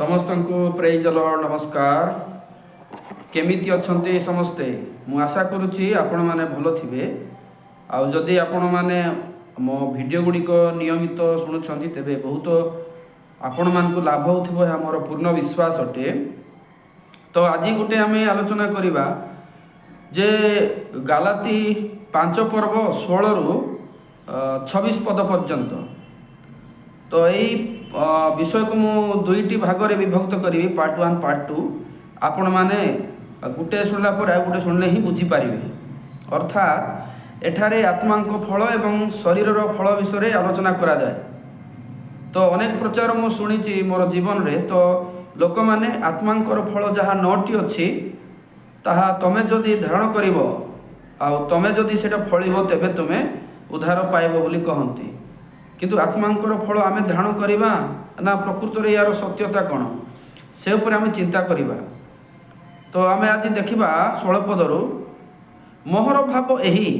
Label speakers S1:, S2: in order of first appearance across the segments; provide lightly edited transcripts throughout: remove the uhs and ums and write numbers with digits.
S1: समस्त को praise the Lord नमस्कार। केमिति अच्छे समस्ते मु आशा करुच्ची आपण मैंने भल थे। आदि आपण मैंने मो भिडियो गुड़िक नियमित शुणुंट तेरे बहुत आपण मान को लाभ हो मोर पूर्ण विश्वास अटे। तो आज गोटे आम आलोचना करवा जे गालाती 5 पर्व 16 रु 26 पद पर्यंत। तो यही विषय को मु दुईटी भाग में विभक्त करी पार्ट 1 पार्ट 2। आपण मैंने गोटे शुणला पर आ गोटे शुणले ही बुझीपारे। अर्थात एठारे आत्मा फल एवं शरीर फल विषय आलोचना करा जाए। तो अनेक प्रचार मु शुणी मोर जीवन रे। तो लोक मैंने आत्मांकर फल जहाँ 9टी अच्छी ताहा तमें जदि धारण कर तमें जदि से फल तेबे तुम्हें उद्धार पाइब बोली कहती। किंतु आत्मांकर फल आम धारण करवा ना प्रकृत में यार सत्यता कौन से उपर आम चिंता करवा। तो आम आज देखा 16 पदरु मोहर भाव यही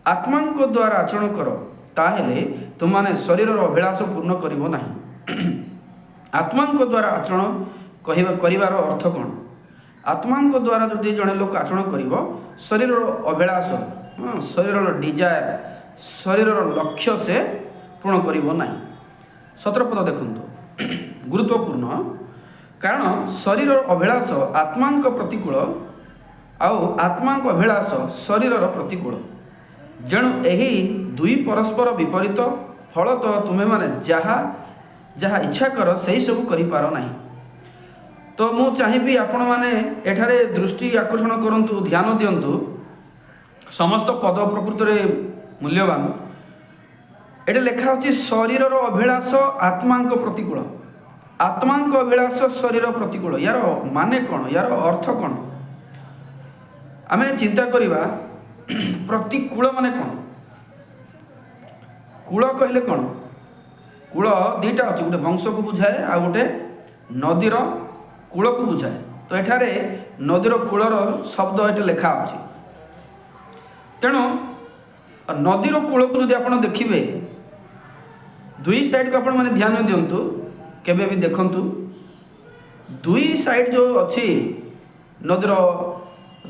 S1: आत्मा द्वारा आचरण कर ताहेले तुमने शरीर अभिलाष पूर्ण करिबो नाही। आत्मा द्वारा आचरण करिवार अर्थ कौन? आत्मा द्वारा जदि जड़े लोक आचरण करिबो शरीर अभिलाष शरीर डिजायर शरीर लक्ष्य से पूर्ण करिबो नाही। 17 पद देखंतु गुरुत्वपूर्ण। कारण शरीर अभिलाष आत्मा प्रतिकूल आत्मा अभिलाष शरीर प्रतिकूल। जेणु यही दुई परस्पर विपरीत। फल तो तुम्हें माने जहाँ जहाँ इच्छा कर सही सब करिपार नाही। तो मु चाहिए आपण माने एठारे दृष्टि आकर्षण करंतु ध्यान दियंतु। समस्त पद प्रकृत में मूल्यवान। ये लिखा होची शरीर अभिलाष आत्मा प्रतिकूल आत्मा अभिलाष शरीर प्रतिकूल। यार माने कौन? यार अर्थ कौन? आम चिंता करवा प्रतिकूल माने कौन? कूल कहले कौन? कूल दीटा अच्छे गोटे वंश को बुझाए आ गोटे नदीर कूल को बुझाए। तो एठारे नदीर कूलर शब्द ये लिखा अच्छी। तेणु नदीर कूल को जब आप देखिए दुई साइड को आपण मैंने ध्यान दिंतु केबे भी देखंतु दुई साइड जो अच्छी नदीर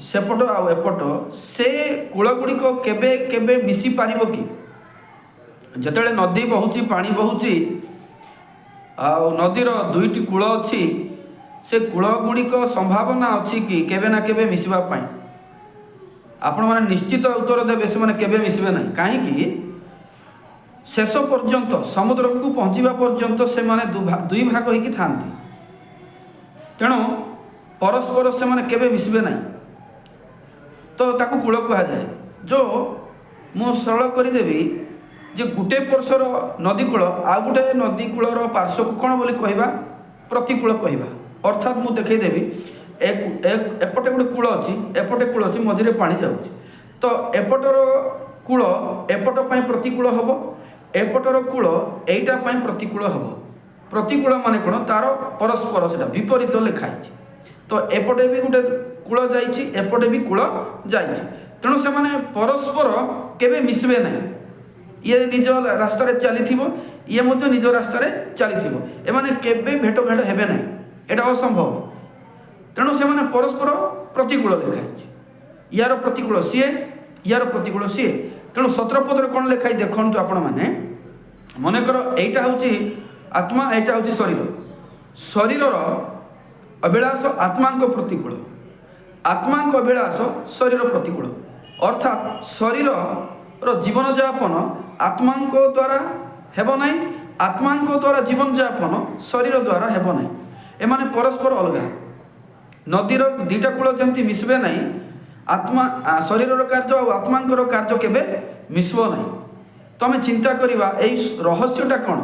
S1: सेपट आ एपट से कूल गुड़िक केबे केबे मिसी पारिबो कि? जेतेबेले नदी बहुची पानी बहुची आ नदीर दुईटी कूल अच्छी से कूल गुड़िक संभावना अच्छी कि केबे ना केबे मिसवा पाई? आपण माने निश्चित उत्तर देबे से माने केबे मिसबे नहीं। कहीं शेष पर्यंत समुद्र को पहुँचवा पर्यंत से माने दुई भाग होइकी थांती। तेणु परस्पर से माने केबे मिसबे नहीं। तो ताकू कूल कह जाए। जो मु सरल करदेवी जे गुटे परसर नदी कूल आ गुटे नदी कूलर पार्श्व को कौन बोली कहवा? प्रतिकूल कहवा। अर्थात मु देखदेवी एपटे गोटे कूल अच्छी एपटे कूल अच्छी मझे पानी जाऊँगी। तो एपटर कूल एपट पाई प्रतिकूल हम एपटर कूल एटा पाई प्रतिकूल हम। प्रतिकूल माने कौन? तार परस्पर से विपरीत लिखाई। तो एपटे भी गोटे कूल जाइए एपटे भी कूल जाइए। तेणु से माने परस्पर केबे मिसबे नहीं। ये निज रास्त चली ये निज रास्त चली एमाने केबे भेट घाट हेबे नहीं। एटा असंभव। तेणु से माने परस्पर प्रतिकूल लिखाई। यार प्रतिकूल सी यार प्रतिकूल सी। तेणु 17 पद कौन लिखाई देखु आपण मैंने मनकर यहीटा हूँ आत्मा यहाँ हूँ शरीर। शरीर अभिलाष आत्मा प्रतिकूल आत्मा अभिलाष शरीर प्रतिकूल। अर्थात शरीर जीवन यापन आत्मा द्वारा हेब ना आत्मा द्वारा जीवन यापन शरीर द्वारा हेब ना। एमाने परस्पर अलग। नदीर दीटा कूल जमी मिसबे नहीं। आत्मा शरीर कार्य और आत्मा कार्य केबे मिसब नहीं। तो आम चिंता करवा यही रहस्यटा कौन?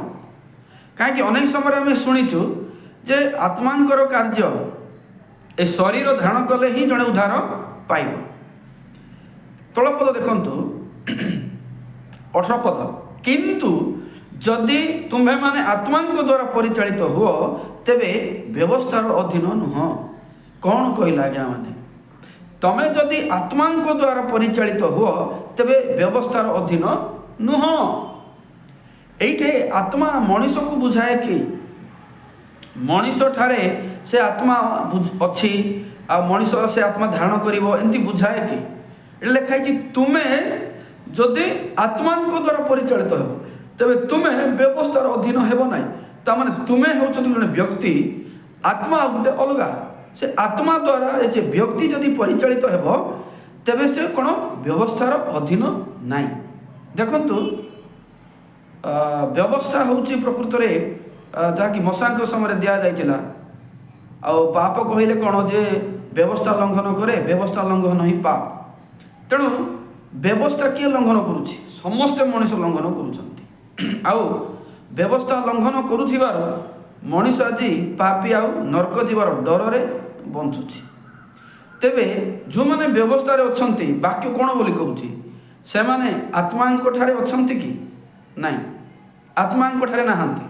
S1: कहीं अनेक समय आम शुणीचु जे आत्मांकर कार्य ए शरीर धारण कले ही जड़े उद्धार पाइब। तल पद देखंतु 18 पद। किंतु जदि तुम्हें माने आत्मा द्वारा परिचालित हो तेबे व्यवस्थार अधीन नुह। कौन कहला आज्ञा माने? तमें जदि आत्मा द्वारा परिचालित हो तेबे व्यवस्थार अधीन नुह। एइटे आत्मा मनुष्य को बुझाए कि मनीष ठारे से आत्मा अच्छी आ मनीष से आत्मा धारण करिवो एंती बुझाए कि लिखाई कि तुमे जदि आत्मा द्वारा परिचालित हो तेरे तुम्हें व्यवस्थार अधीन हेब ना ताने तुम्हें हूँ जड़े व्यक्ति आत्मा गोटे अलग से आत्मा द्वारा ये व्यक्ति जदि परिचालित हेब तेबे से कौन व्यवस्थार अधीन नाई देखंतु व्यवस्था हूँ प्रकृत में जहाँकि मशांक समय दि जाइला आ पाप कहले कौन जे व्यवस्था लंघन करे व्यवस्था लंघन ही पाप तेणु व्यवस्था किए लंघन करुच्ची समस्ते मनीष लंघन कर व्यवस्था लंघन करुथिबार मनीष आज पापी आउ नरक जीवार डर बंचुची तेबे जो मैंने व्यवस्था अच्छी वाक्य कौन बोली कहूँ से मैंने आत्मा अच्छी कि नाई आत्मा नहांती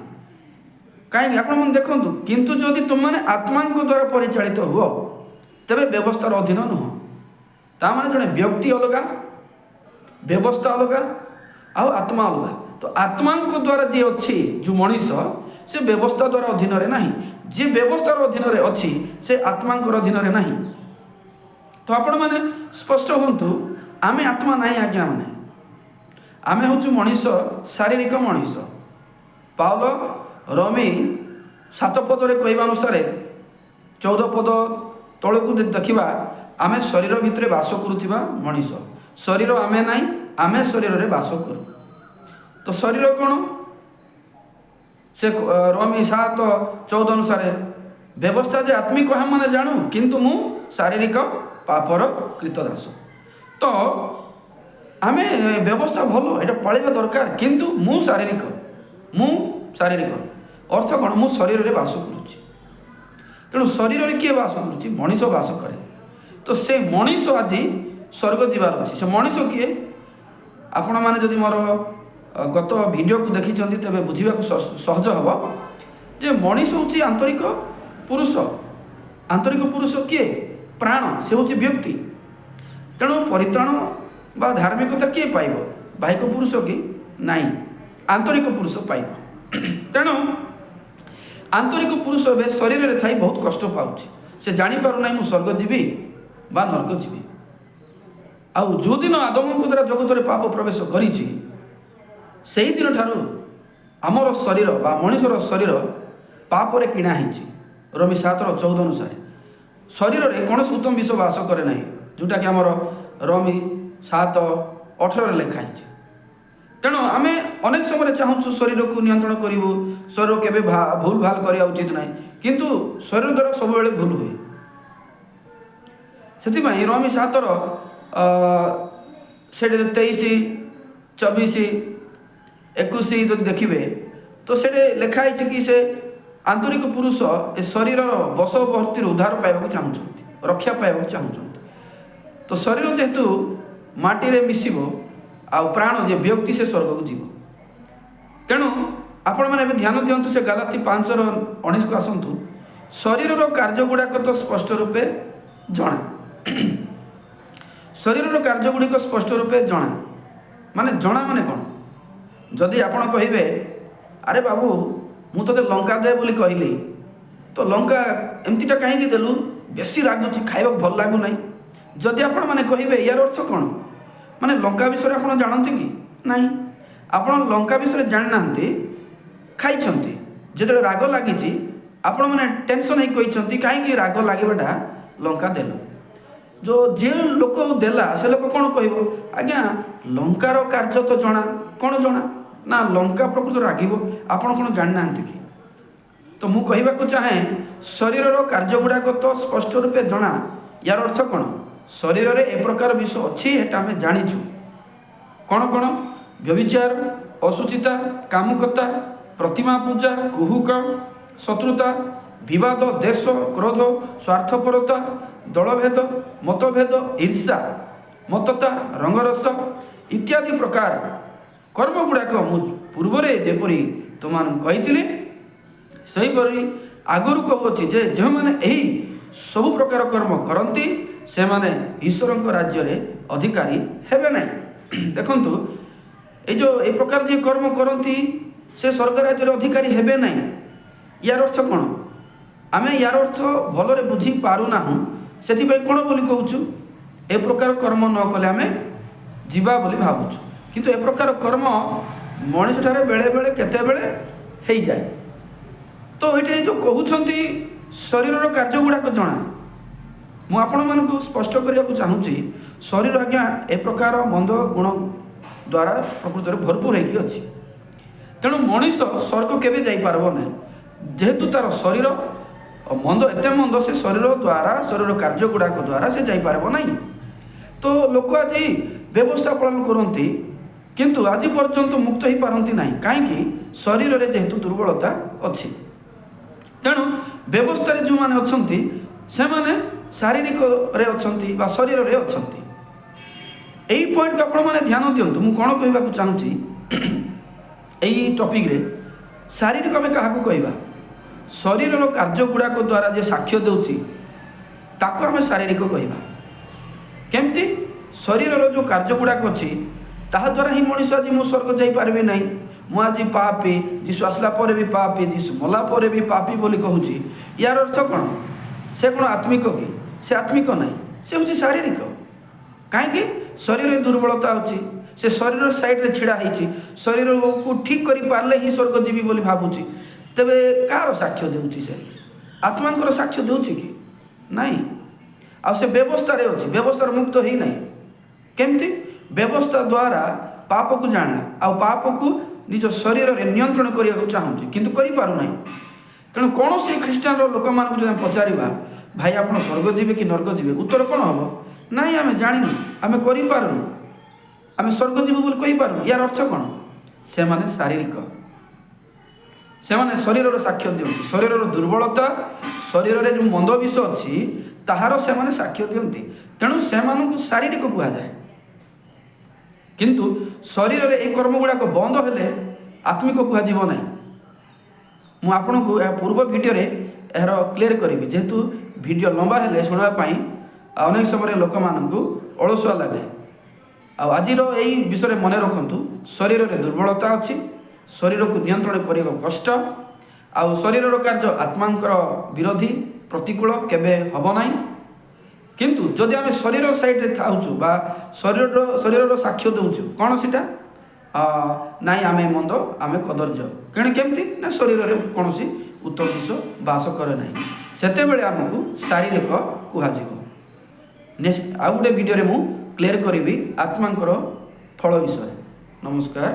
S1: कहीं आप देखूँ किंतु जदि तुमने आत्मा द्वारा परिचालित हुआ तेरे व्यवस्थार अधीन नुह ताने जड़े व्यक्ति अलग व्यवस्था अलग आत्मा अलग तो आत्मा द्वारा जी अच्छी जो मनीष से व्यवस्था द्वारा अधीन ना जी व्यवस्थार अधीन अच्छी से आत्मा अधीन ना तो आपण मैंने स्पष्ट हूँ आम आत्मा ना आज्ञा मैंने आम हूँ मनीष शारीरिक मनीष पाउल रमी 7 पदरे कहवा अनुसार 14 पद तौक देखा आम शरीर भितर बास करुवा मनीष शरीर आमे ना आम शरीर में बास करूँ तो शरीर कौन से रमी 7:14 अनुसार व्यवस्था जे आत्मिक हम मैंने जानू किंतु मु शारीरिक पापर कृतदास तो आम व्यवस्था भल ये पालिबा दरकार किंतु मु शारीरिक अर्थ कौन मु शरीर में बास करुच्ची तेणु शरीर में किए बास करुच्ची मनीष बास करे तो से मनीष आज स्वर्ग जीवार अच्छी से मनीष किए आपण मैंने जदि मोर गत वीडियो को देखी तेज बुझा सहज हम जे मनीष हूँ आंतरिक पुरुष किए प्राण से हूँ व्यक्ति तेणु परित्राण बा धार्मिकता किए पाइब बाहिक पुरुष कि नाई आंतरिक पुरुष पाइब तेणु आंतरिक पुरुष ए शरीर में थी बहुत कष्ट पाऊँ से जापर ना मुझ स्वर्ग जीवी बा नरक जीवी आउ जो दिन आदम द्वारा जगत में पाप प्रवेश कर दिन ठारू आमर शरीर बा मनीषर शरीर पापरे किणा रमी 7:14 अनुसार शरीर में कौन उत्तम विष बास करे ना जोटा कि आमर रमी 7:18 लिखाई तेणु आम अनेक समय चाहूँ शरीर को नियंत्रण करूँ शरीर के भूल भाल करवा उचित ना किंतु शरीर द्वारा सब भूल हुए से रमी 7 से 23, 24, 21 जो देखिए तो से लिखाई कि से आंतरिक पुरुष ए शरीर बशवर्ती उद्धार पाइबा चाहूँ रक्षा पाइबा चाहूँ तो शरीर जेहेतु माटी रे मिसिब आ प्राण जे व्यक्ति से स्वर्ग को जीव तेणु आपण मैंने ध्यान दिंतु से गालाती 5:19 को आसतु शरीर कार्य गुड़ाक तो स्पष्ट रूपे जना शरीर कार्य गुड़िक स्पष्ट रूपे जना माने कौन जदि आपण कहे अरे बाबू मु तो लंका दे बोली कहली तो लंका एमतीटा कहीं देलु बेसी रागुची खाइबा भल लागू ना जदि आपण मैंने कहे यार अर्थ कौन माने लंका विषय आप जानते कि नहीं आप लंका विषय जानी ना खाई जो राग लगी आपण मैंने टेंशन ही कहते कहीं राग लगेटा लंका देल जो जे लोक देला से लोक कौन कह आज्ञा लंकार कार्य तो जना कौन जना ना लंका प्रकृत रागिब आपण कौन जानी ना कि तो मु कहवाक चाहे शरीर कार्य गुड़ाक तो स्पष्ट रूपे जना यार अर्थ कौन शरीर में ए प्रकार विषय अच्छी आम जाचु कौन कौन व्यभिचार असुचिता कामुकता प्रतिमा पूजा कुहुक शत्रुता विवाद देश क्रोध स्वार्थपरता दलभेद मतभेद ईर्षा मतता रंगरस इत्यादि प्रकार कर्म गुड़ाक मु पूर्व जेपरी तुम कही सेहीपरि आगुरी कहूँ जे जो मैंने यही सब प्रकार कर्म करती से माने ईश्वर राज्य रे अधिकारी हेबे ना देखु ये प्रकार जे कर्म करती से स्वर्ग राज्य अधिकारी हेबे ना यार अर्थ कौन आमे यार अर्थ भलरे बुझी पारुना से कौन बोली कहूँ ए प्रकार कर्म न कले आमे जीवा बोली भावुँ किंतु ए प्रकार कर्म मनीष ठारे बेले बेले केते बेले हो जाए। तो ये जो कहते शरीर कार्य गुड़ाक जना मु आपण मानक स्पष्ट करने को चाहूँगी शरीर आज्ञा ए प्रकार मंद गुण द्वारा प्रकृत में भरपूर होगी अच्छी तेणु मनीष स्वर्ग केवे जाई पारबो ना जेहेतु तार शरीर मंद एत मंद से शरीर द्वारा शरीर कार्य गुड़ाक द्वारा से जाई पारबो नहीं। तो लोक आज व्यवस्था पालन करती किंतु आज पर्यंत मुक्त हो पारती ना कहीं शरीर में जेहेतु दुर्बलता अच्छी तेणु व्यवस्था जो मैंने अच्छा से माने शारीरिक रे अच्छी बा शरीर रे अच्छा यही पॉइंट को आपण मैंने ध्यान दिंतु मु कौन कहवाक चाहूँगी यही टॉपिक रे शारीरिक आम क्या कहवा शरीर कार्य गुड़ाक द्वारा जे साक्ष्य दूसरी ताको आम शारीरिक कहवा केमती शरीर जो कार्य गुड़ाक अच्छी ताहा द्वारा ही मनीष आज मु स्वर्ग जापारि ना मु आज पापी जीशु आसला पर भी पापी जीशु मला पर भी पापी बोली कहूँ यार अर्थ कौन से कौन आत्मिक कि से आत्मिक ना से हूँ शारीरिक कहीं शरीर दुर्बलता अच्छी से शरीर साइड रे छिड़ा होती शरीर को ठीक कर पारे ही स्वर्ग जीवी बोली भावुँ तेबे कार साक्ष्य दूसरी से आत्मा साक्ष्य दूसरी कि नहीं आ से व्यवस्था रे अच्छी व्यवस्था मुक्त ही नहीं केमती व्यवस्था द्वारा पाप को जानला आ पाप को निज शरीर में नियंत्रण करने चाहूँगी किंतु करें तेणु कौन से ख्रीष्टान लोक मान जो पचारा भाई आप स्वर्ग जीवे कि नर्क जीवे उत्तर कौन हम ना आम जानी आम करूँ आम स्वर्ग जीव बोली कहीपर यार अर्थ कौन से माने शारीरिक से माने शरीर साक्ष्य दिखती शरीर दुर्बलता शरीर में जो मंद विष अच्छी ताहार से माने साक्ष्य दिखती तेणु से शारीरिक कहुए किंतु शरीर में ये कर्म गुड़ाक बंद हेले आत्मिक कहुना मु आपन को पूर्व वीडियो रे यार क्लियर करी जेहेतु वीडियो लंबा हेले शुणापी अनेक समय लोक मानू अलसुआ लगे आज यही विषय मन रखु शरीर में दुर्बलता अच्छी शरीर को नियंत्रण करने कष्ट आउ शरीर कार्य आत्मा विरोधी प्रतिकूल केबे हब ना किंतु जदि आम शरीर साइड रे थाउछु बा शरीर साक्ष्य दूचु कौन सीटा ना आम मंद आम कदर्य कण केमती ना शरीर में कौन उत्तम विष बास करे ना सेते आमको शारीरिक कहुब नेक्स्ट आउ गोटे वीडियो रे मु क्लियर करी आत्मा फल विषय। नमस्कार।